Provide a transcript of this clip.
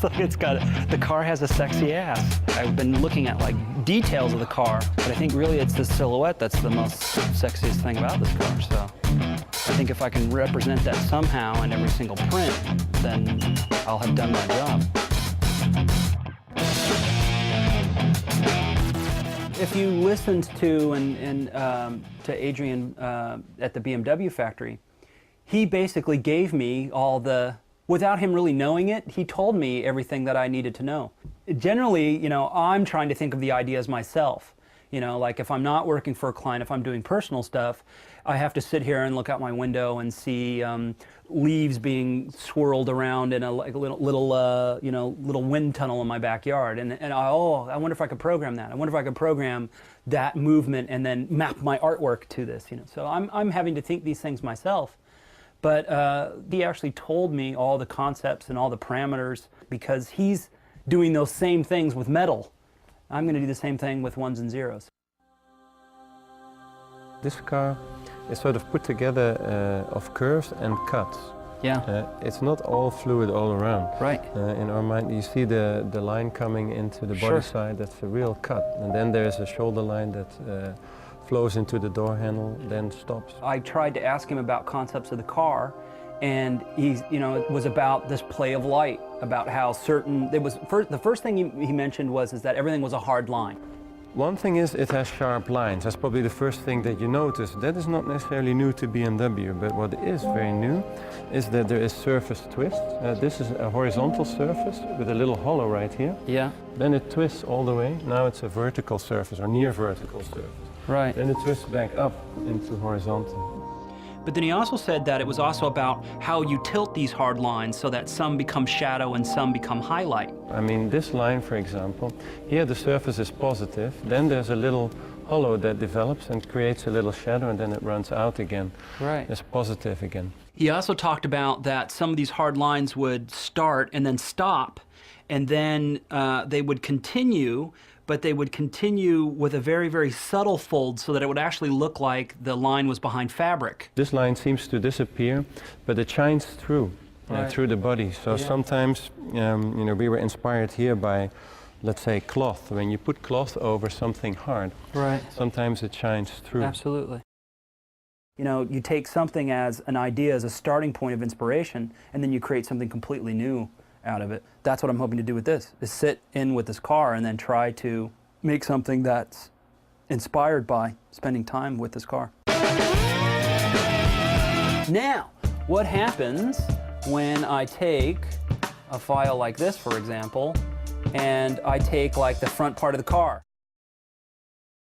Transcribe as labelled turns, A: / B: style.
A: The car has a sexy ass. I've been looking at like details of the car, but I think really it's the silhouette that's the most sexiest thing about this car. So I think if I can represent that somehow in every single print, then I'll have done my job. If you listened to to Adrian at the BMW factory, he basically gave me all the, without him really knowing it, he told me everything that I needed to know. Generally, you know, I'm trying to think of the ideas myself. You know, like if I'm not working for a client, if I'm doing personal stuff, I have to sit here and look out my window and see leaves being swirled around in a little wind tunnel in my backyard. And I wonder if I could program that. I wonder if I could program that movement and then map my artwork to this. You know, so I'm having to think these things myself. But he actually told me all the concepts and all the parameters because he's doing those same things with metal. I'm going to do the same thing with ones and zeros.
B: This car is sort of put together of curves and cuts.
A: Yeah.
B: It's not all fluid all around.
A: Right.
B: In our mind, you see the line coming into the body side, that's a real cut. And then there's a shoulder line that flows into the door handle, then stops.
A: I tried to ask him about concepts of the car, and it was about this play of light, about how certain, the first thing he mentioned is that everything was a hard line.
B: One thing is it has sharp lines. That's probably the first thing that you notice. That is not necessarily new to BMW, but what is very new is that there is surface twist. This is a horizontal surface with a little hollow right here.
A: Yeah.
B: Then it twists all the way. Now it's a vertical surface or near vertical surface.
A: Right.
B: Then it twists back up into horizontal.
A: But then he also said that it was also about how you tilt these hard lines so that some become shadow and some become highlight.
B: I mean, this line, for example, here the surface is positive, then there's a little hollow that develops and creates a little shadow, and then it runs out again.
A: Right.
B: It's positive again.
A: He also talked about that some of these hard lines would start and then stop, and then they would continue, but they would continue with a very, very subtle fold so that it would actually look like the line was behind fabric.
B: This line seems to disappear, but it shines through, through the body. So sometimes, we were inspired here by, let's say, cloth. When you put cloth over something hard, sometimes it shines through.
A: Absolutely. You know, you take something as an idea, as a starting point of inspiration, and then you create something completely new out of it. That's what I'm hoping to do with this, is sit in with this car and then try to make something that's inspired by spending time with this car. Now, what happens when I take a file like this, for example, and I take like the front part of the car?